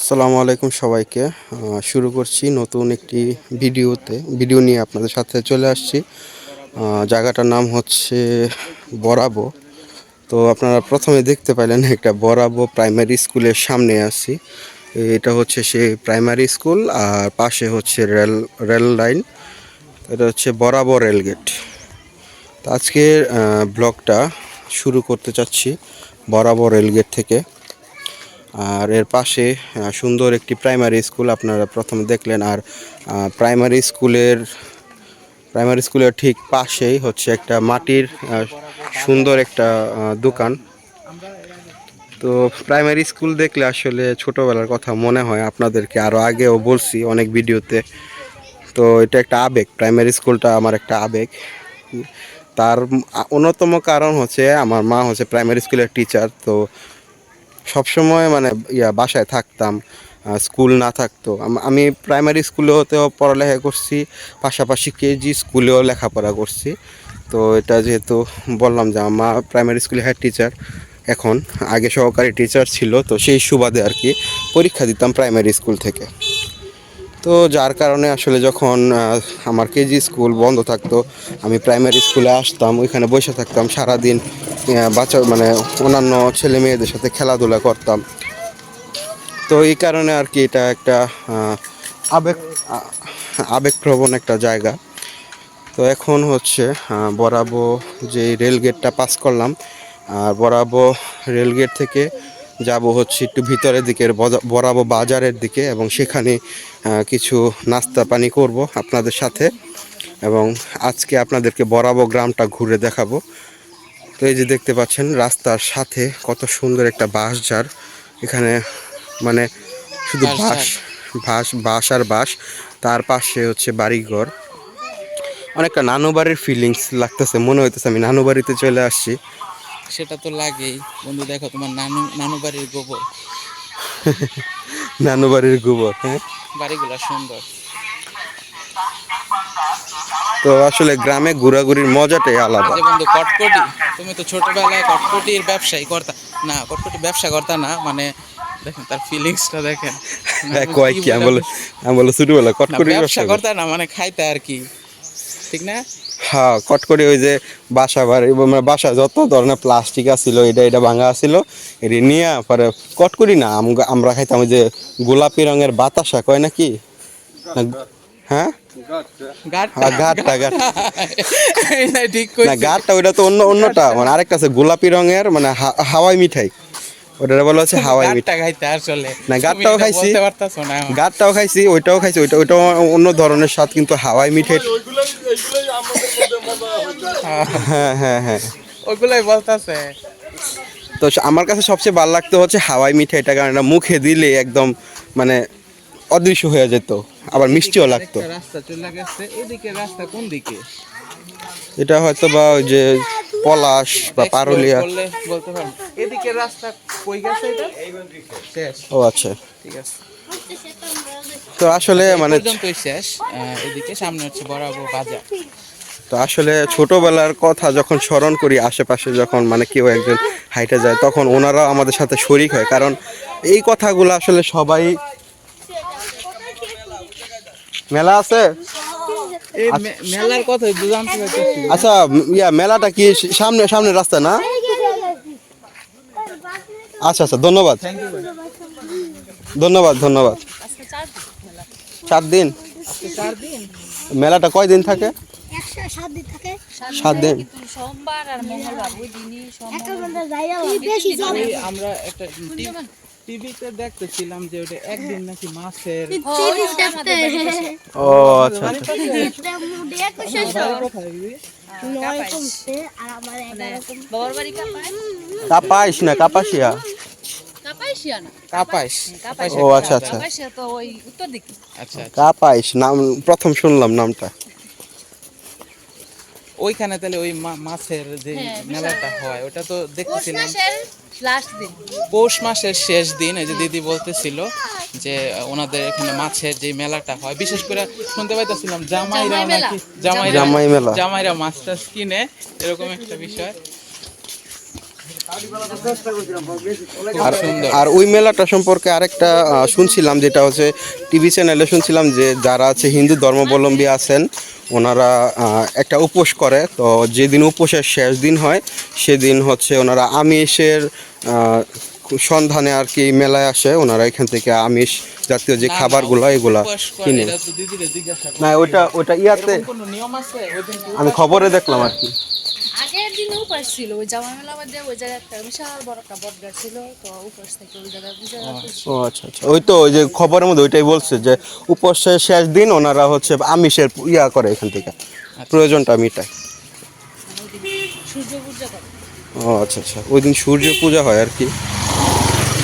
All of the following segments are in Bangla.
আসসালামু আলাইকুম সবাইকে। শুরু করছি নতুন একটি ভিডিও নিয়ে আপনাদের সাথে চলে আসছি। জায়গাটার নাম হচ্ছে বরাবো। তো আপনারা প্রথমে দেখতে পাইলেন একটা বরাবো প্রাইমারি স্কুলের সামনে আছি। এটা হচ্ছে সেই প্রাইমারি স্কুল আর পাশে হচ্ছে রেল লাইন। এটা হচ্ছে বরাবো রেলগেট। তো আজকের ব্লগটা শুরু করতে চাচ্ছি বরাবো রেলগেট থেকে। আর এর পাশে সুন্দর একটি প্রাইমারি স্কুল আপনারা প্রথমে দেখলেন। আর প্রাইমারি স্কুলের ঠিক পাশেই হচ্ছে একটা মাটির সুন্দর একটা দোকান। তো প্রাইমারি স্কুল দেখলে আসলে ছোটোবেলার কথা মনে হয়, আপনাদেরকে আরও আগেও বলছি অনেক ভিডিওতে। তো এটা একটা আবেগ, প্রাইমারি স্কুলটা আমার একটা আবেগ। তার অন্যতম কারণ হচ্ছে আমার মা হচ্ছে প্রাইমারি স্কুলের টিচার। তো সবসময় মানে বাসায় থাকতাম, স্কুল না থাকতো। আমি প্রাইমারি স্কুলেও পড়ালেখা করছি, পাশাপাশি কেজি স্কুলেও লেখাপড়া করছি। তো এটা যেহেতু বললাম যে আমার মা প্রাইমারি স্কুলে হেড টিচার, এখন আগে সহকারী টিচার ছিল, তো সেই সুবাদে আর কি পরীক্ষা দিতাম প্রাইমারি স্কুল থেকে। তো যার কারণে আসলে যখন আমার কেজি স্কুল বন্ধ থাকতো, আমি প্রাইমারি স্কুলে আসতাম, ওইখানে বসে থাকতাম সারাদিন, বাচ্চা মানে অন্যান্য ছেলে মেয়েদের সাথে খেলাধুলা করতাম। তো এই কারণে আর কি এটা একটা আবেগ আবেগপ্রবণ একটা জায়গা। তো এখন হচ্ছে বরাবো যে রেলগেটটা পাস করলাম, আর বরাবো রেলগেট থেকে যাব হচ্ছে একটু ভিতরের দিকের বরাবো বাজারের দিকে, এবং সেখানে কিছু নাস্তা পানি করব আপনাদের সাথে, এবং আজকে আপনাদেরকে বরাবো গ্রামটা ঘুরে দেখাবো। তো এই যে দেখতে পাচ্ছেন রাস্তার সাথে কত সুন্দর একটা বাঁশঝাড়, এখানে মানে শুধু বাঁশ আর বাঁশ, তার পাশে হচ্ছে বাড়িঘর। অনেকটা নানু বাড়ির ফিলিংস লাগতেছে, মনে হইতেছে আমি নানু বাড়িতে চলে আসছি। সেটা তো লাগেই বন্ধু, দেখো তোমার নানু বাড়ির গোবর। নানু বাড়ির গোবর, হ্যাঁ, বাড়িগুলো সুন্দর। তো আসলে গ্রামে ঘোরাঘুরির মজাটাই আলাদা। যে বন্ধু কটকটি, তুমি তো ছোটবেলায় কটকটির ব্যবসায়ী করতা না? কটকটি ব্যবসা করতা না মানে, দেখেন তার ফিলিংসটা দেখেন। কয় কি আমি বলো ছোটবেলা কটকরি ব্যবসা করতা না মানে খাইতে আর কি, ঠিক না? হ্যাঁ, কটকরি ওই যে বাসা বাড়ি মানে বাসা যত ধরনের প্লাস্টিক আছিল, এটা ভাঙা আছিল, এটি নিয়ে পরে কটকরি না আমরা খাইতাম ওই যে গোলাপি রঙের বাতাসা কয় নাকি, হ্যাঁ গাঁটটা, ওইটা তো অন্যটা মানে আরেকটা আছে গোলাপি রঙের মানে হাওয়াই মিঠাই, ওটা বলা হচ্ছে হাওয়াই মিঠাই। না গাঁটটাও খাইছি, গাঁটটাও খাইছি, ওইটাও খাইছি, ওইটাও অন্য ধরনের স্বাদ, কিন্তু হাওয়াই মিঠাই। হ্যাঁ হ্যাঁ হ্যাঁ, ওগুলাই বলতাছে। তো আমার কাছে সবচেয়ে ভালো লাগতো হচ্ছে হাওয়াই মিঠাইটা, কারণ এটা মুখে দিলে একদম মানে অদৃশ্য হয়ে যেত, আবার মিষ্টিও লাগতো। রাস্তা চলে গেছে, এদিকে রাস্তা কোন দিকে? এটা হয়তো বা ওই যে পলাশ বা পারুলিয়া বলতে পারবো। এদিকে রাস্তা কই গেছে? এটা শেষ। ও আচ্ছা, ঠিক আছে। তো আসলে মানে পর্যন্তই শেষ। এদিকে সামনে হচ্ছে বরাবর বাজার। তো আসলে ছোটবেলার কথা যখন স্মরণ করি, আশেপাশে যখন মানে কেউ একজন হাইটে যায়, তখন ওনারাও আমাদের সাথে শরিক হয়, কারণ এই কথাগুলো আসলে সবাই। মেলা আছে, এই মেলার কথা জানতে চাইছি। আচ্ছা মেলাটা কি সামনে সামনে রাস্তা না? আচ্ছা আচ্ছা, ধন্যবাদ ধন্যবাদ ধন্যবাদ। 4 দিন? মেলাটা কয় দিন থাকে? 7 দিন। সোমবার আর মঙ্গলবার ওই দিনই আমরা একটা টিভিতে দেখতেছিলাম যে ওটা একদিন নাকি মাছের। ও আচ্ছা আচ্ছা, কাপাইশ না কাপাসিয়া? ও আচ্ছা আচ্ছা, কাপাইশ নাম প্রথম শুনলাম নামটা। ওইখানে তাহলে ওই মাছের যে মেলাটা হয় ওটা তো দেখতেছিলাম পৌষ মাসের শেষ দিন। এই যে দিদি বলতেছিল যে ওনাদের এখানে মাছের যে মেলাটা হয়, বিশেষ করে শুনতে পাইতেছিলাম জামাইরা মাছ টাছ কিনে, এরকম একটা বিষয়। আর সুন্দর। আর ওই মেলাটা সম্পর্কে আরেকটা শুনছিলাম, যেটা হচ্ছে টিভি চ্যানেলে শুনছিলাম যে যারা আছে হিন্দু ধর্মাবলম্বী আছেন ওনারা একটা উপোস করে, তো যেদিন উপোসের শেষ দিন হয় সেদিন হচ্ছে ওনারা আমিষের সন্ধানে আর কি মেলায় আসে, ওনারা এখান থেকে আমিষ জাতীয় যে না, না, খাবারগুলো এগুলা উপবাস করে, কিনে। এটা তো দিদিরে জিজ্ঞাসা না করতেই ওইটা হবে। ওইটা ইয়াতে এরকম কোনো নিয়ম আছে? ওই দিন কি আমি উপবাস খবরে করে দেখলাম সবাই? আর কি। আগের দিনে উপাস ছিল ওই জামা মেলা মধ্যে ওই জায়গায় একটা বিশাল বড় একটা বটগাছ ছিল, তো উপাস থেকে ওই জায়গায় পূজা করছিল। ও আচ্ছা আচ্ছা, ওই তো ওই যে খবরের মধ্যে ওইটাই বলছে যে উপোসের শেষ দিন ওনারা হচ্ছে আমিষের ইয়া করে এখান থেকে প্রয়োজনটা মিটায়। সূর্য পূজা করে। ও আচ্ছা আচ্ছা, ওই দিন সূর্য পূজা হয় আর কি।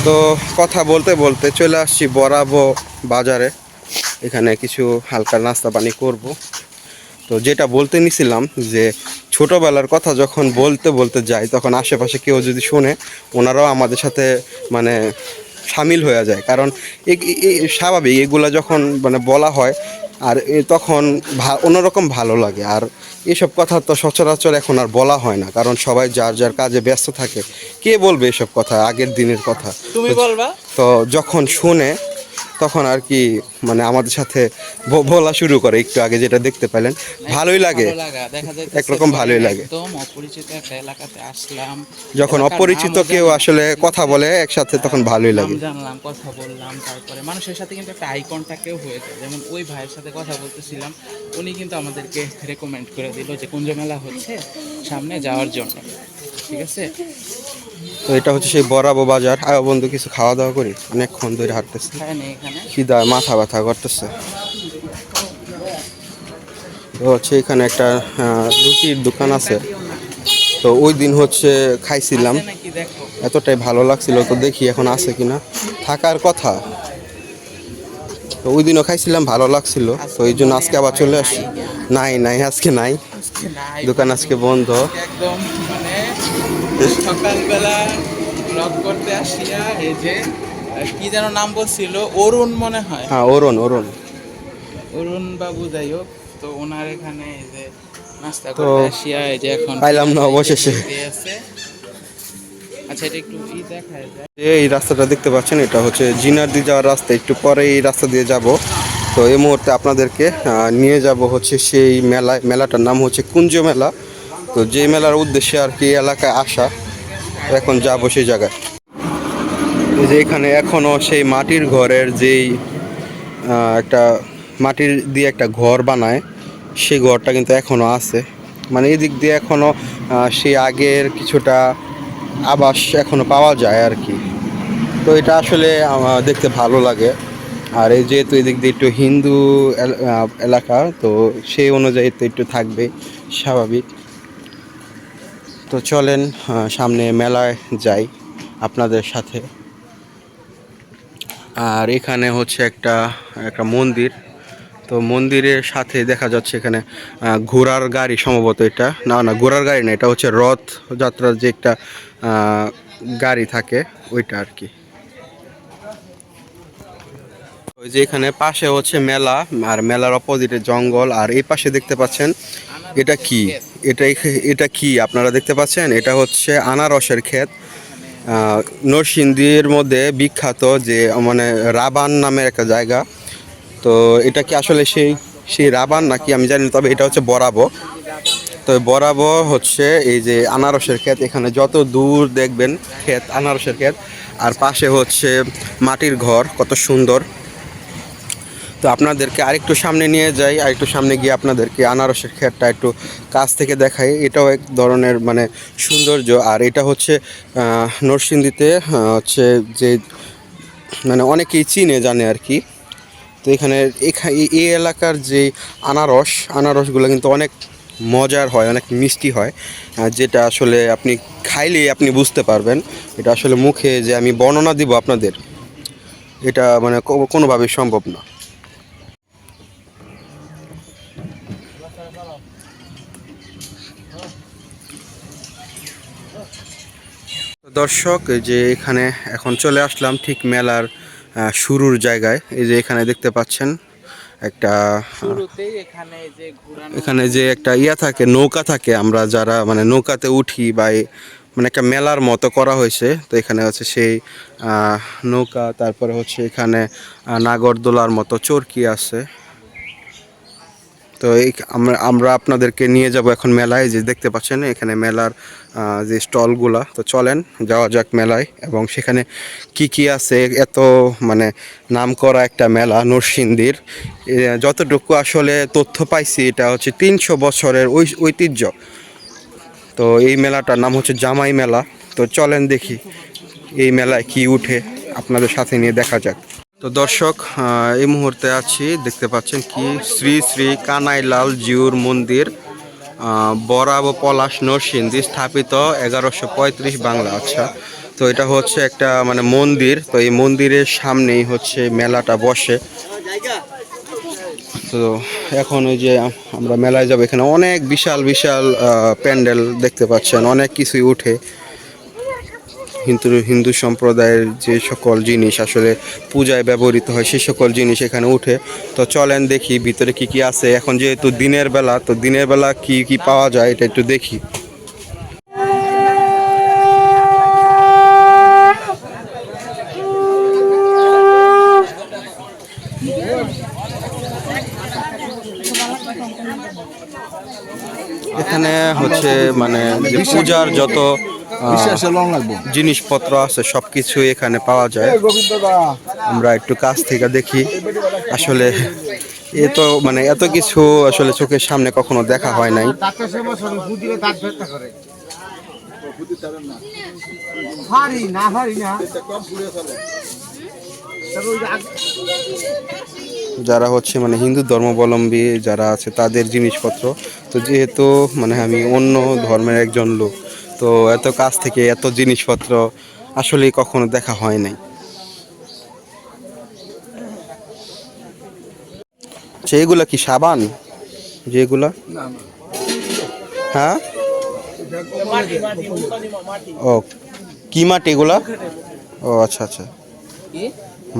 তো কথা বলতে বলতে চলে আসছি বরাবো বাজারে, এখানে কিছু হালকা নাস্তা পানি করব। তো যেটা বলতে নিছিলাম যে ছোটোবেলার কথা যখন বলতে বলতে যাই তখন আশেপাশে কেউ যদি শোনে ওনারাও আমাদের সাথে মানে সামিল হয়ে যায়, কারণ স্বাভাবিক এগুলা যখন মানে বলা হয় আর তখন অন্যরকম ভালো লাগে। আর এসব কথা তো সচরাচর এখন আর বলা হয় না, কারণ সবাই যার যার কাজে ব্যস্ত থাকে, কে বলবে এসব কথা, আগের দিনের কথা। তুমি বলবা? তো যখন শুনে তখন আর কি মানে আমাদের সাথে বলা শুরু করে, একটু আগে যেটা দেখতে পেলেন ভালোই লাগে, ভালো লাগা দেখা যাইতেছে একরকম ভালোই লাগে। একদম অপরিচিত একটা এলাকাতে আসলাম, যখন এলাকার অপরিচিত নামও কেউ জানি না, আসলে ঠিক কথা আছে? বলে একসাথে তখন ভালোই নাম লাগে। জানলাম, কথা বললাম, তারপরে মানুষের সাথে কিন্তু একটা আই কন্টাক্টেও হয়ে যায়। যেমন ওই ভাইয়ের সাথে কথা বলতেছিলাম, উনি কিন্তু আমাদেরকে রেকমেন্ড করে দিল যে কুঞ্জ মেলা হচ্ছে সামনে যাওয়ার জন্য, ঠিক আছে? তো এটা হচ্ছে সেই বরাবো বাজার। আয়ো বন্ধু কিছু খাওয়া দাওয়া করি, অনেকক্ষণ ধরে হাঁটতেছি, খায় নেই এখানে। খিদা মাথা ব্যথা করতেছে। তো হচ্ছে এখানে একটা রুটির দোকান আছে, তো ওই দিন হচ্ছে খাইছিলাম, আছে নাকি দেখো। এতটাই ভালো লাগছিল, তো দেখি এখন আছে কিনা, থাকার কথা। তো ওই দিনও খাইছিলাম, ভালো লাগছিল, তো এই জন্য আজকে আবার চলে আসি। নাই নাই আজকে নাই, আজকে নাই দোকান বন্ধু। আজকে বন্ধ। আজকে একদম মানে সকালবেলা ব্লগ করতে আসিয়া এই যে কি যেন নাম বলছিল, অরুণ মনে হয়, হ্যাঁ অরুণ অরুণ। অরুণ বাবু, যাই হোক, তো ওনার এখানে এই যে নাস্তা তো করতে আসিয়া এই যে এখন পাইলাম না পিঠা খাইতে অবশেষে। আছে। আচ্ছা, এটা একটু দেখায় যায়। এই রাস্তাটা দেখতে পাচ্ছেন, এটা হচ্ছে জিনারদি যাওয়ার রাস্তা, একটু পরে এই রাস্তা দিয়ে যাব। তো এই মুহূর্তে আপনাদেরকে নিয়ে যাব হচ্ছে সেই মেলায়, মেলাটার নাম হচ্ছে কুঞ্জ মেলা। তো যে মেলার উদ্দেশ্যে আর কি এলাকায় আসা, এখন যাব সেই জায়গায়। এই যে এখানে এখনো সেই মাটির ঘরের যেই একটা মাটির দিয়ে একটা ঘর বানায়, সেই ঘরটা কিন্তু এখনো আছে, মানে এই দিক দিয়ে এখনো সেই আগের কিছুটা আবাস এখনো পাওয়া যায় আর কি। তো এটা আসলে আমার দেখতে ভালো লাগে। আর এই যেহেতু এদিক দিয়ে একটু হিন্দু এলাকা, তো সেই অনুযায়ী তো একটু থাকবে, স্বাভাবিক। তো চলেন সামনে মেলায় যাই আপনাদের সাথে। আর এখানে হচ্ছে একটা একটা মন্দির, তো মন্দিরের সাথে দেখা যাচ্ছে এখানে ঘোড়ার গাড়ি, সম্ভবত এটা না, না ঘোড়ার গাড়ি না, এটা হচ্ছে রথ যাত্রার যে একটা গাড়ি থাকে ওইটা আর কি। ওই যে এখানে পাশে হচ্ছে মেলা, আর মেলার অপোজিটে জঙ্গল, আর এই পাশে দেখতে পাচ্ছেন এটা কি, এটা কি আপনারা দেখতে পাচ্ছেন, এটা হচ্ছে আনারসের ক্ষেত। নরসিংদীর মধ্যে বিখ্যাত যে মানে রাবান নামের একটা জায়গা। তো এটা কি আসলে সেই সেই রাবান নাকি আমি জানি না, তবে এটা হচ্ছে বরাবো। তো বরাবো হচ্ছে এই যে আনারসের ক্ষেত, এখানে যত দূর দেখবেন ক্ষেত, আনারসের ক্ষেত, আর পাশে হচ্ছে মাটির ঘর, কত সুন্দর। তো আপনাদেরকে আরেকটু সামনে নিয়ে যাই, আরেকটু সামনে গিয়ে আপনাদেরকে আনারসের ক্ষেতটা একটু কাছ থেকে দেখাই, এটাও এক ধরনের মানে সৌন্দর্য। আর এটা হচ্ছে নরসিংদীতে হচ্ছে যে মানে অনেকেই চিনে জানে আর কি। তো এখানে এই এলাকার যে আনারসগুলো কিন্তু অনেক মজার হয়, অনেক মিষ্টি হয়, যেটা আসলে আপনি খাইলেই আপনি বুঝতে পারবেন। এটা আসলে মুখে যে আমি বর্ণনা দিব আপনাদের, এটা মানে কোনোভাবেই সম্ভব না। দর্শক, এই যে এখানে এখন চলে আসলাম ঠিক মেলার শুরুর জায়গায়। এই যে এখানে দেখতে পাচ্ছেন একটা শুরুতেই এখানে যে ঘোরানো, এখানে যে একটা ইয়া থাকে, নৌকা থাকে, আমরা যারা মানে নৌকাতে উঠি বা মানে একটা মেলার মতো করা হয়েছে। তো এখানে হচ্ছে সেই নৌকা, তারপরে হচ্ছে এখানে নাগরদোলার মতো চরকি আছে। তো এই আমরা আপনাদেরকে নিয়ে যাব এখন মেলায়, যে দেখতে পাচ্ছেন এখানে মেলার যে স্টলগুলা। তো চলেন যাওয়া যাক মেলায়, এবং সেখানে কি কি আছে। এত মানে নামকরা একটা মেলা নরসিংদীর, যতটুকু আসলে তথ্য পাইছি এটা হচ্ছে 300 বছরের ঐতিহ্য। তো এই মেলাটার নাম হচ্ছে জামাই মেলা। তো চলেন দেখি এই মেলায় কি উঠে, আপনাদের সাথে নিয়ে দেখা যাক। তো দর্শক, এই মুহূর্তে আছি, দেখতে পাচ্ছেন কি শ্রী শ্রী কানাইলাল জিউর মন্দির, বরাব পলাশ নরসিংদী, স্থাপিত 1135 বাংলা। আচ্ছা, তো এটা হচ্ছে একটা মানে মন্দির। তো এই মন্দিরের সামনেই হচ্ছে মেলাটা বসে। তো এখন ওই যে আমরা মেলায় যাব, এখানে অনেক বিশাল বিশাল প্যান্ডেল দেখতে পাচ্ছেন, অনেক কিছুই উঠে। হিন্দু সম্প্রদায়ের যে সকল জিনিস আসলে পূজায় ব্যবহৃত হয় সেই সকল জিনিস এখানে উঠে। তো চলেন দেখি ভিতরে কি কি আছে। এখন যেহেতু দিনের বেলা, তো দিনের বেলা কি কি পাওয়া যায় এটা একটু দেখি। এখানে হচ্ছে মানে যে পূজার যত জিনিসপত্র আছে সবকিছু এখানে পাওয়া যায়। আমরা একটু কাছ থেকে দেখি। আসলে এ তো মানে এত কিছু আসলে চোখের সামনে কখনো দেখা হয় নাই। যারা হচ্ছে মানে হিন্দু ধর্মাবলম্বী যারা আছে তাদের জিনিসপত্র। তো যেহেতু মানে আমি অন্য ধর্মের একজন লোক, তো এত কাছ থেকে এত জিনিসপত্র আসলে কখনো দেখা হয় নাই। সেইগুলা কি সাবান যেগুলা? হ্যাঁ, ও কি মাটি এগুলা? ও আচ্ছা আচ্ছা,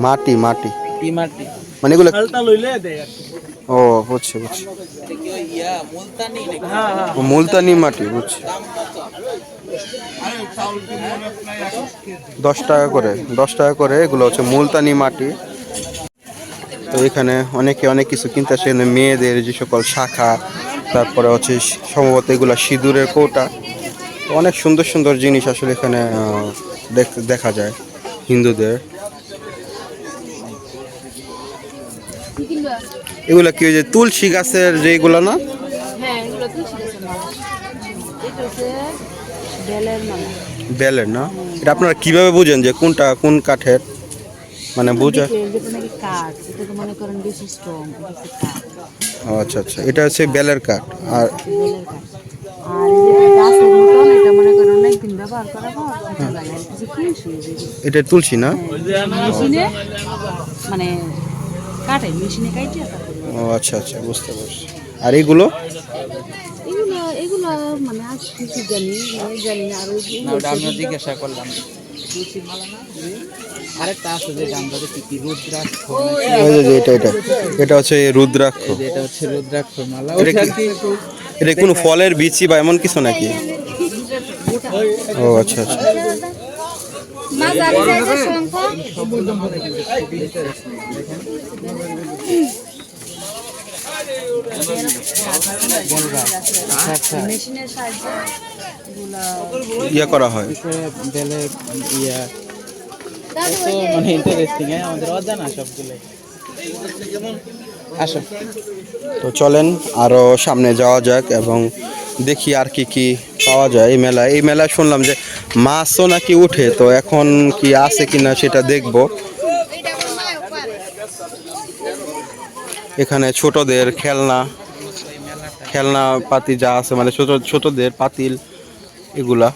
মাটি মাটি মানে এগুলো। ও বুঝছি বুঝছি, মুলতানি মাটি, বুঝছি। 10 টাকা করে, 10 টাকা করে এগুলো হচ্ছে মুলতানি মাটি। তো এখানে অনেকে অনেক কিছু কিনতে আসে, মেয়েদের যে সকল শাখা, তারপরে হচ্ছে সম্ভবত এগুলা সিঁদুরের কৌটা। অনেক সুন্দর সুন্দর জিনিস আসলে এখানে দেখা যায় হিন্দুদের। এগুলা কি ওই যে তুলসী গাছের যেগুলো না? হ্যাঁ, এগুলো তুলসী গাছের মালা। এটা হচ্ছে বেলের মালা। বেলের না? এটা আপনারা কিভাবে বুঝেন যে কোনটা কোন কাঠের, মানে বুঝা? যেটা নাকি কাঠ, এটা তো মনে করেন বেশি স্ট্রং, এটা হচ্ছে কাঠ। ও আচ্ছা আচ্ছা, এটা হচ্ছে বেলের কাঠ। আর বেলের কাঠ। আর এই যে গাছের মতন, এটা মনে করেন অনেকদিন ব্যবহার করা হয়, কিছু লাগে না, কিছু তুলসী। এটা তুলসী না? মেশিনে মানে কাটে, মেশিনে কাটে তারপরে। ও আচ্ছা আচ্ছা, বুঝতে পারছি। আর এগুলো এগুলো এগুলো মানে আজ কিছু জানি না। আর আমরা জিজ্ঞাসা করলাম তুলসীর মালা না, আরেকটা আছে যেটা আমরা দেখি কি রুদ্রাক্ষ, ওই যে এটা এটা এটা হচ্ছে রুদ্রাক্ষ। এটা হচ্ছে রুদ্রাক্ষ মালা। এটা কোনো ফলের বিচি বা এমন কিছু নাকি? ও আচ্ছা আচ্ছা, মেশিনের সাহায্যে ইয়া করা হয়। বেলের ইয়া তো মানে ইন্টারেস্টিং, আমাদের অজানা সবগুলো। আসো, তো চলেন আরো সামনে যাওয়া যাক এবং দেখি আর কি কি পাওয়া যায় এই মেলায়। এই মেলায় শুনলাম যে মাছও নাকি উঠে, তো এখন কি আছে কিনা সেটা দেখব। এখানে ছোটদের খেলনা খেলনা পাতি যা আছে, মানে ছোটদের পাতিল এগুলা।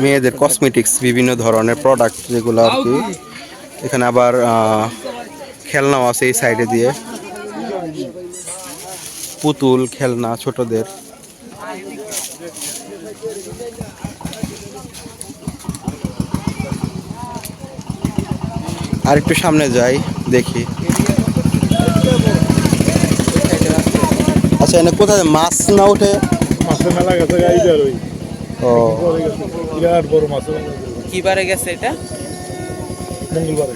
মেয়েদের কসমেটিক্স বিভিন্ন ধরনের প্রোডাক্ট যেগুলো আর কি। এখানে আবার খেলনাও আছে এই সাইডে দিয়ে, পুতুল খেলনা ছোটদের। আর একটু সামনে যাই দেখি। আচ্ছা এনে কোথায় মাছ না ওঠে? মাছের মেলা গেছে গাইডার ওই ও বিরাট বড় মাছের কি বারে গেছে এটা? মঙ্গলবারে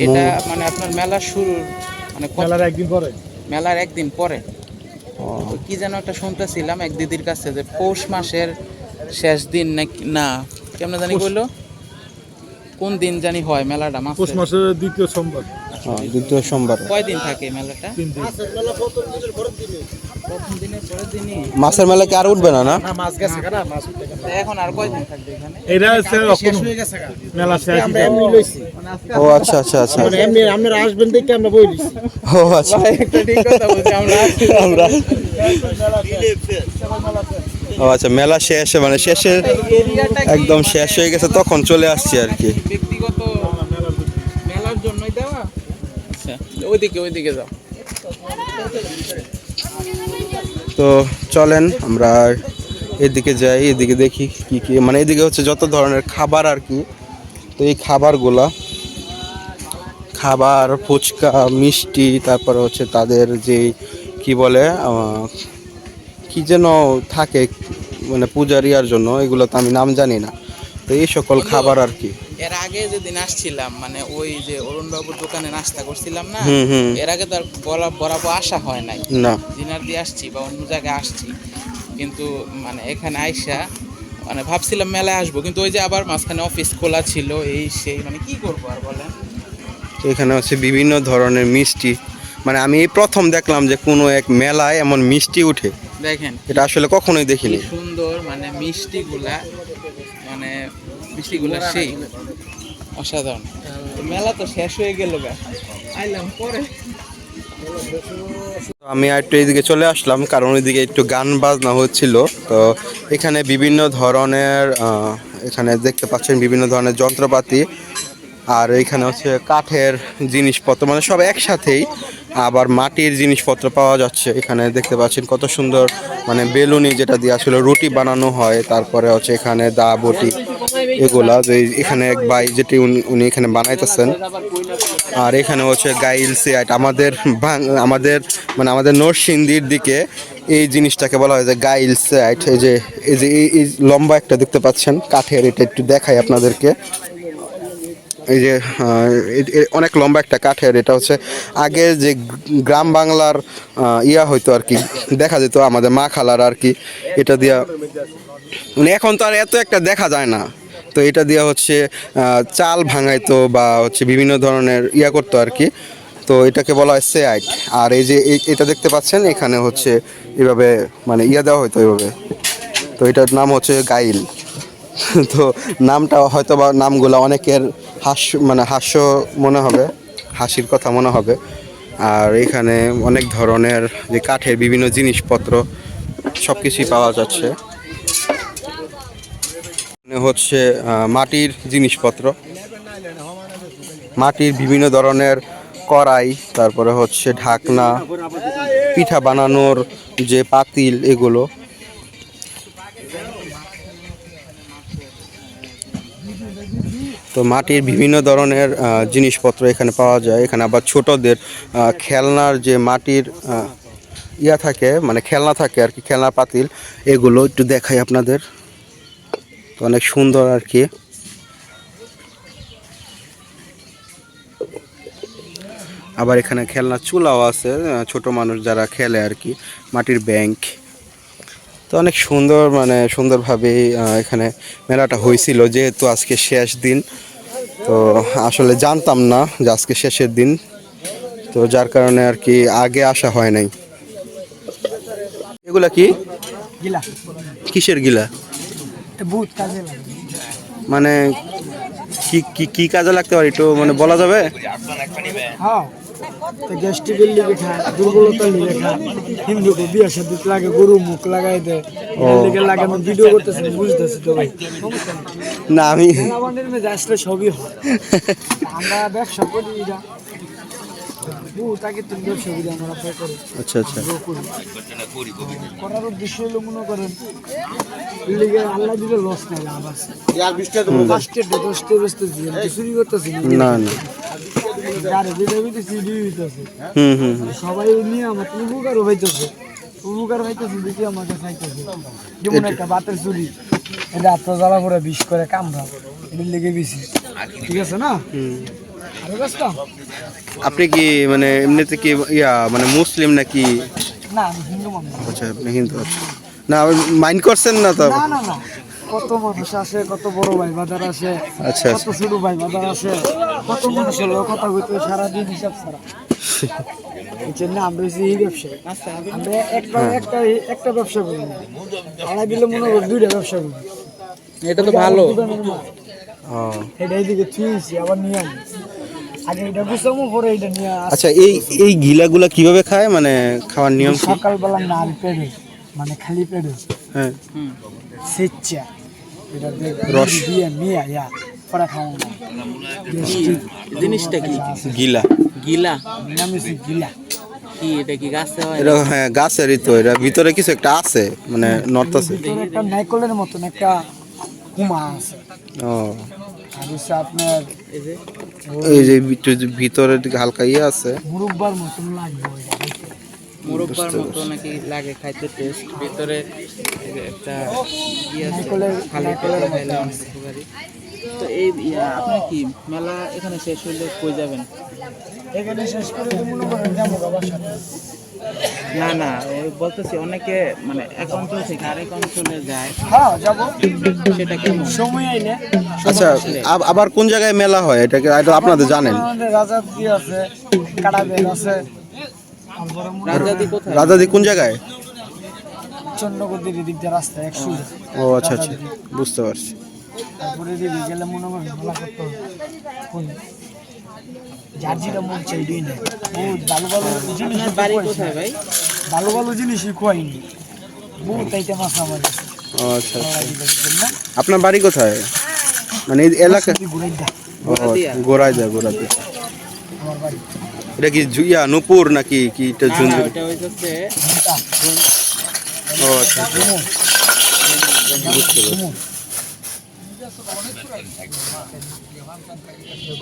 এটা মানে আপনার মেলা শুরু মানে মেলার একদিন পরে মেলার একদিন পরে। তো কি যেন একটা শুনতেছিলাম এক দিদির কাছে যে পৌষ মাসের শেষ দিন নাকি না কেমন জানি কইলো কোন দিন জানি হয় মেলাটা পৌষ মাসের দ্বিতীয় সোমবার দ্বিতীয় সোমবার। কয় দিন থাকে এই মেলাটা? 3 দিন। প্রথম দিনের পরের দিনই মাছের মেলা কি আর উঠবে না? মাছ গেছে কারা মাছ উঠতে তো এখন আর কয় দিন থাকবে এখানে? এটা হচ্ছে মেলা শেষ আমরা এমনি লইছি ও আচ্ছা আচ্ছা আচ্ছা মানে এমনি আপনারা আসবেন দেখে আমরা বই লইছি ও আচ্ছা ভাই, একটা ঠিক কথা বলছি আমরা আমরা ও আচ্ছা মেলা শেষে মানে শেষে এরিয়াটা একদম শেষ হয়ে গেছে তখন চলে আসছি আর কি। ব্যক্তিগত মেলার জন্যই দেওয়া। আচ্ছা ওইদিকে যাও। তো চলেন আমরা এদিকে যাই, এদিকে দেখি কি কি মানে এদিকে হচ্ছে যত ধরনের খাবার আর কি। তো এই খাবারগুলা খাবার ফুচকা মিষ্টি তারপরে হচ্ছে তাদের যে কি বলে কি যেন থাকে মানে পূজারিয়ার জন্য, এগুলো তো আমি নাম জানি না। তো এই সকল খাবার আর কি। এর আগে যেদিন আসছিলাম মানে ওই যে অরুণ বাবুর দোকানে নাস্তা করছিলাম না, হুম হুম এর আগে তো আর বরাবর আসা হয় নাই, না ডিনার দিয়ে আসছি বা অন্য জায়গায় আসছি, কিন্তু মানে এখানে আইসা মানে ভাবছিলাম মেলায় আসবো, কিন্তু ওই যে আবার মাঝখানে অফিস খোলা ছিল এই সেই মানে কি করবো আর বলেন। তো এখানে হচ্ছে বিভিন্ন ধরনের মিষ্টি, মানে আমি এই প্রথম দেখলাম যে কোনো এক মেলায় এমন মিষ্টি উঠে, দেখেন এটা আসলে কখনোই কি দেখিনি। সুন্দর মানে মিষ্টিগুলা মানে মিষ্টিগুলা সেই অসাধারণ। তো মেলা তো শেষ হয়ে গেল গা, আইলাম পরে। আমি আর একটু এইদিকে চলে আসলাম কারণ ওইদিকে একটু গান বাজনা হচ্ছিল। তো এখানে বিভিন্ন ধরনের এখানে দেখতে পাচ্ছেন বিভিন্ন ধরনের যন্ত্রপাতি, আর এখানে হচ্ছে কাঠের জিনিসপত্র মানে সব একসাথেই, আবার মাটির জিনিসপত্র পাওয়া যাচ্ছে। এখানে দেখতে পাচ্ছেন কত সুন্দর মানে বেলুনি যেটা দিয়ে আসলে রুটি বানানো হয়, তারপরে হচ্ছে এখানে দা বটি এগুলা যে এখানে এক ভাই যেটি উনি এখানে বানাইতেছেন। আর এখানে হচ্ছে গাইল সেট আমাদের আমাদের মানে আমাদের নরসিংদীর দিকে এই জিনিসটাকে বলা হয় যে গাইল সেট। এই লম্বা একটা দেখতে পাচ্ছেন কাঠের, এটা একটু দেখাই আপনাদেরকে। এই যে অনেক লম্বা একটা কাঠের, এটা হচ্ছে আগে যে গ্রাম বাংলার ইয়া হয়তো আর কি দেখা যেত আমাদের মা খালার আর কি, এটা দিয়া মানে এখন তো আর এত একটা দেখা যায় না। তো এটা দিয়া হচ্ছে চাল ভাঙাইতো বা হচ্ছে বিভিন্ন ধরনের ইয়া করতো আর কি। তো এটাকে বলা হয় সেআইট। আর এই যে এটা দেখতে পাচ্ছেন এখানে হচ্ছে এভাবে মানে ইয়া দেওয়া হয়তো এভাবে, তো এটার নাম হচ্ছে গাইল। তো নামটা হয়তো বা নামগুলো অনেকের হাস্য মনে হবে, হাসির কথা মনে হবে। আর এখানে অনেক ধরনের যে কাঠের বিভিন্ন জিনিসপত্র সব কিছুই পাওয়া যাচ্ছে। হচ্ছে মাটির জিনিসপত্র, মাটির বিভিন্ন ধরনের কড়াই, তারপরে হচ্ছে ঢাকনা, পিঠা বানানোর যে পাতিল, এগুলো তো মাটির বিভিন্ন ধরনের জিনিসপত্র এখানে পাওয়া যায়। এখানে আবার ছোটদের খেলনার যে মাটির ইয়া থাকে মানে খেলনা থাকে আর কি, খেলনা পাতিল, এগুলো একটু দেখাই আপনাদের। তো অনেক সুন্দর আর কি। আবার এখানে খেলনা চুলাও আছে, ছোট মানুষ যারা খেলে আর কি, মাটির ব্যাংক। তো অনেক সুন্দর মানে সুন্দরভাবেই এখানে মেলাটা হয়েছিল, যেহেতু আজকে শেষ দিন। তো আসলে জানতাম না যে আজকে শেষের দিন, তো যার কারণে আর কি আগে আসা হয় নাই। এগুলা কি গিলা কিসের গিলা? বহুত কাজে লাগে মানে কি কি কি কাজে লাগতে পারে একটু মানে বলা যাবে? হ্যাঁ তো গ্যাস্ট্রিকের লিগে খা, দুর্বলতার লিগে খা, হিন্দুকে বিয়ের সাথে লাগে গরু মুখ লাগাই দেয়, এর লিগে লাগে। আমি ভিডিও করতেছি বুঝতেছি তো ভাই, না আমি আমাদের মেয়ে আসলে সবই হয়। আমরা ব্যবসা করি, তাকে তুমি ব্যবসা করি আমরা আশা করি আচ্ছা আচ্ছা করার উদ্দেশ্য হলো মনে করেন লিগে আল্লাহ দিলে লস নাই লাভ আছে ফার্স্টে দশটে বেচতেছি চুরি করতেছি না না গাড়ি যেটা হইতেছি হইতেছে হুম সবাই নিয়ে আমার উপকারও হইতেছে উপকার হইতেছে দেখি আমাকে চাইতেছে যেমন একটা বাতের চুরি এটা আত্মা জ্বালা করে বিষ করে কামড়া এর লেগে বেশি ঠিক আছে না আরো ব্যস্তাম আপনি কি মানে এমনিতে কি মানে মুসলিম নাকি? না আমি হিন্দু মানুষ আচ্ছা আপনি হিন্দু আচ্ছা না মাইন্ড করছেন না তো? না না না কত মানুষ আসে কত বড় ভাই বাজার আসে আচ্ছা কত ছোট ভাই বাজার আসে কত মানুষের লোক কথা হইতে সারাদিন হিসাব ছাড়া এই জন্য আমরা হচ্ছি এই ব্যবসায়ী আমরা একটা ব্যবসা করি না আড়াই দিলে মনে করি দুইটা ব্যবসা করি এটা তো ভালো। এটা এইদিকে থুয়েছি আবার নিয়ে আনি আগে এটা গুছামো পরে এটা নিয়ে আচ্ছা এই গিলাগুলা কিভাবে খায় মানে খাওয়ার নিয়ম কি? সকালবেলা নাল পেড়ে মানে খালি পেড়ে হ্যাঁ সেচ্চা এটা রস দিয়ে নিয়ে পরে খাওয়া না জিনিসটা কি? গিলা গিলা নামেছি গিলা কি? এটা কি গাছে হয়? এটা হ্যাঁ গাছেরই তো, এটা ভিতরে কিছু একটা আছে মানে নর্থ আছে। ভিতরে একটা নাইকলের মতন একটা কুমা আছে ও আর হচ্ছে আপনার এই যে ভিতরে দিকে হালকা আছে মুরব্বার মতন লাগবে ওইটা দেখতে। মুরব্বার মতো নাকি লাগে খাইতে টেস্ট ভিতরে একটা নাইকলের নাইকলের মতো আছে। তো এই আপনি কি মেলা এখানে শেষ হইলে কই যাবেন? এখানে শেষ করে তো মনে করেন যাবো বাসাতে না না বলতেছি অনেকে মানে এক অঞ্চল থেকে আরেক অঞ্চলে যায়, হ্যাঁ যাবো সেটা কেমন? সময় আইলে আচ্ছা আবার কোন জায়গায় মেলা হয় এটা এটা আপনাদের জানেন? আমাদের রাজার দি আছে কাটাবেল আছে রাজাদি কোথায়? রাজাদি কোন জায়গায়? চন্দ্রগতির দিক দিয়ে রাস্তা 100 ও আচ্ছা আচ্ছা বুঝতে পারছি। তারপরে দিকে গেলে মনে করেন মেলা করতে হবে কোন যার যেটা মন চাই দুই না ও ভালো ভালো জিনিস আপনার বাড়ি কোথায় ভাই? ভালো ভালো জিনিসই খোয়াইনি বহু তাইতে মাছ আমার কাছে ও আচ্ছা আচ্ছা আপনার বাড়ি কোথায় মানে এই এলাকা? ঘুরাই দা গোড়ায় যায় গোড়াতে। আমার বাড়ি এটা কি নূপুর নাকি কি এটা না, ঝুনঝুন? ওটা হইতেছে ঘন্টা ও আচ্ছা বুঝতে পারছি।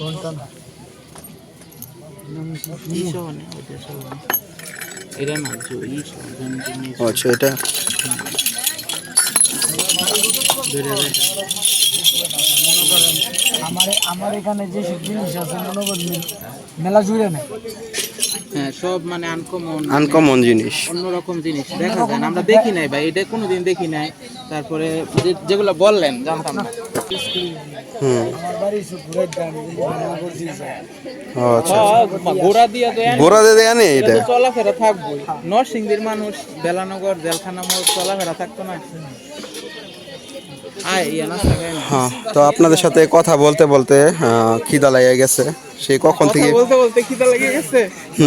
ঘন্টা না এটা না ও আচ্ছা এটা আমার এখানে যে সব জিনিস আছে মনে করেন মেলা জুড়ে নেই হ্যাঁ সব মানে আনকমন আনকমন জিনিস অন্যরকম জিনিস দেখা যায় না, আমরা দেখি নাই ভাই, এটা কোনোদিন দেখি নাই। তারপরে যেগুলো বললেন জানতাম না। আমার বাড়ি সব ঘুরে গাড়ি মেলা করছি ও আচ্ছা গোড়া দিয়া তো গোড়া দিয়ে দেয় না এটা? চলাফেরা থাকবোই, নরসিংদীর মানুষ বেলানগর জেলখানা মোড় চলাফেরা থাকতো না। হ্যাঁ তো আপনাদের সাথে কথা বলতে বলতে খিদা লেগে গেছে সেই কখন থেকে বলতে বলতে খিদা লেগে গেছে।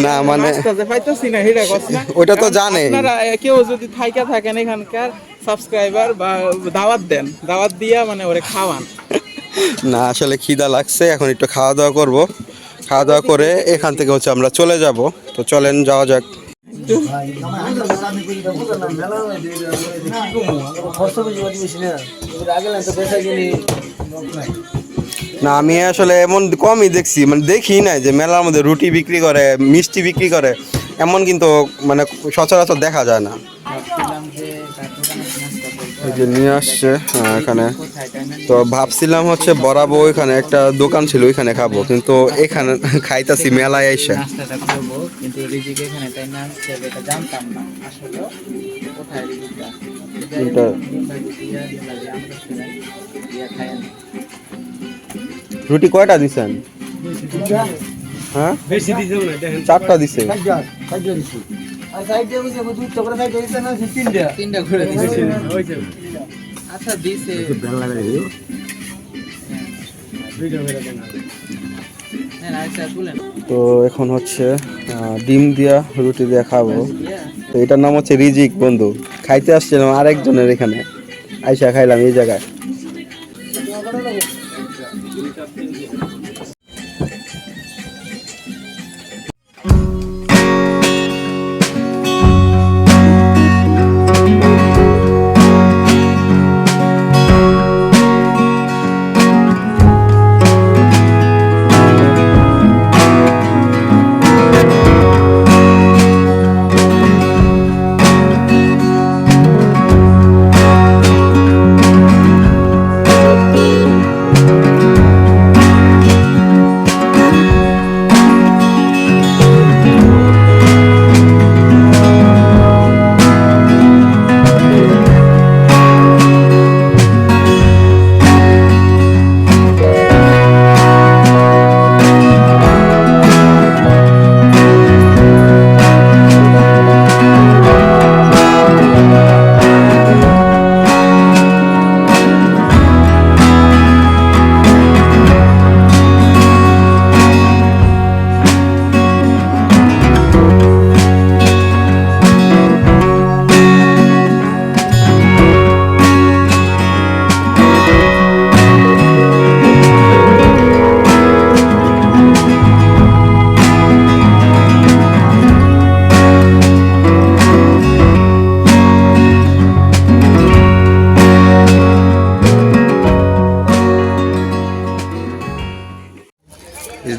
না মানে পাইতেছি না হিডা কস না, ওটা তো জানে। আপনারা কেউ যদি থাইকা থাকেন এখানকার সাবস্ক্রাইবার বা দাওয়াত দেন, দাওয়াত দিয়া মানে ওরে খাওয়ান। না আসলে খিদা লাগছে, এখন একটু খাওয়া দাওয়া করব, খাওয়া দাওয়া করে এখান থেকে হচ্ছে আমরা চলে যাব। তো চলেন যাওয়া যাক। না আমি আসলে এমন কমই দেখছি, মানে দেখি না যে মেলার মধ্যে রুটি বিক্রি করে মিষ্টি বিক্রি করে এমন কিন্তু মানে সচরাচর দেখা যায় না। এই যে নিয়ে আসছে এখানে, তো ভাবছিলাম হচ্ছে বরাবর ওইখানে একটা দোকান ছিল ওইখানে খাবো, কিন্তু এখানে খাইতাছি মেলায় এসে। নাস্তাটা করবো কিন্তু রিজিক এখানে তাই না এটা জানতাম না আসলে কোথায় রিজিকটা। রুটি কয়টা দিছেন? হ্যাঁ বেশি দিতে না দেখেন 4টা দিছে। আর সাইডে বুঝে দুই টুকরা সাইডে হইছে না তিনটা ঘুরে দিয়েছে। আচ্ছা দিছে বেল লাগাই দিও দুইটা করে দেন হ্যাঁ আচ্ছা শুনেন। তো এখন হচ্ছে ডিম দিয়া রুটি দিয়া খাবো। তো এটার নাম হচ্ছে রিজিক বন্ধু। খাইতে আসছিলাম আরেকজনের এখানে, আইসা খাইলাম এই জায়গায়।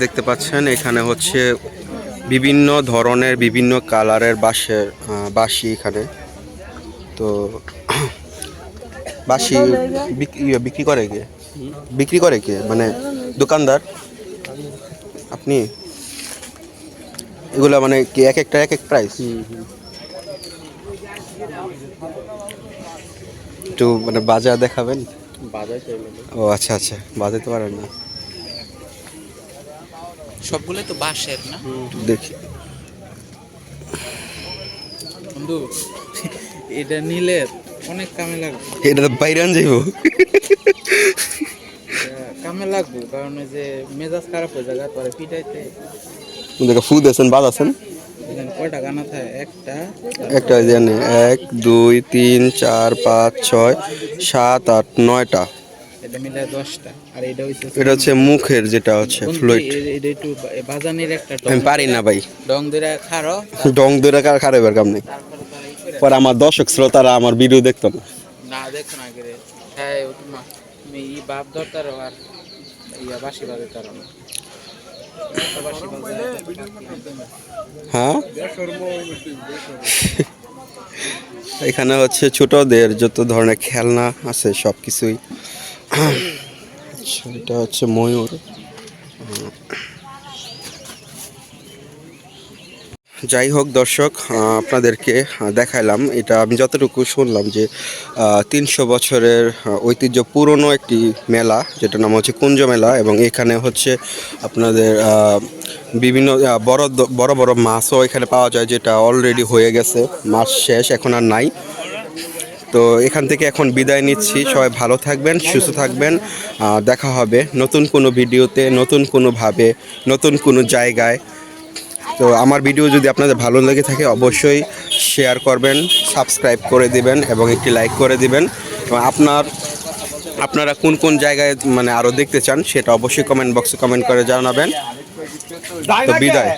দেখতে পাচ্ছেন এখানে হচ্ছে বিভিন্ন ধরনের বিভিন্ন কালারের বাঁশি এখানে। তো বাঁশি বিক্রি করে কে মানে দোকানদার? আপনি এগুলা মানে কি এক একটা এক এক প্রাইস? একটু মানে বাজার দেখাবেন? ও আচ্ছা আচ্ছা, বাজাইতে পারেন না, সবগুলোই তো বাঁশের না দেখি। বন্ধু, এটা নিলে অনেক কামে লাগবে। এটা তো বাইরান যাইব। কামে লাগবে কারণ ওই যে মেজাজ খারাপ হয়ে যায় পরে পিটাইতে। দেখো ফুদ আছেন, বাদ আছেন, এখানে কয়টা গানা থাকে? একটা জানি 1 2 3 4 5 6 7 8 9টা। এটা মিলে 10টা। আর এটা হইছে এটা হচ্ছে মুখের যেটা হচ্ছে ফ্লুইড। এটা একটু বাজানের একটা আমি পারি না ভাই, ডং ধরে খারো, ডং দূরে খারাপের কাম নেই। পরে আমার দর্শক শ্রোতারা আমার ভিডিও দেখতো না। না দেখো না গেলে। হ্যাঁ তুমি ই বাপ ধরতার আর ইয়া বাসি বাজে তার না। হ্যাঁ, এখানে হচ্ছে ছোটদের যত ধরনের খেলনা আছে সব কিছুই। এটা হচ্ছে ময়ূর। যাই হোক দর্শক, আপনাদেরকে দেখাইলাম। এটা আমি যতটুকু শুনলাম যে 300 বছরের ঐতিহ্য পুরনো একটি মেলা, যেটার নাম হচ্ছে কুঞ্জ মেলা। এবং এখানে হচ্ছে আপনাদের বিভিন্ন বড় বড় মাছও এখানে পাওয়া যায়, যেটা অলরেডি হয়ে গেছে, মাছ শেষ, এখন আর নাই। তো এখান থেকে এখন বিদায় নিচ্ছি। সবাই ভালো থাকবেন, সুস্থ থাকবেন। দেখা হবে নতুন কোনো ভিডিওতে, নতুন কোনোভাবে, নতুন কোনো জায়গায়। তো আমার ভিডিও যদি আপনাদের ভালো লেগে থাকে অবশ্যই শেয়ার করবেন, সাবস্ক্রাইব করে দিবেন এবং একটি লাইক করে দিবেন। এবং আপনারা কোন কোন জায়গায় মানে আরও দেখতে চান সেটা অবশ্যই কমেন্ট বক্সে কমেন্ট করে জানাবেন। তো বিদায়।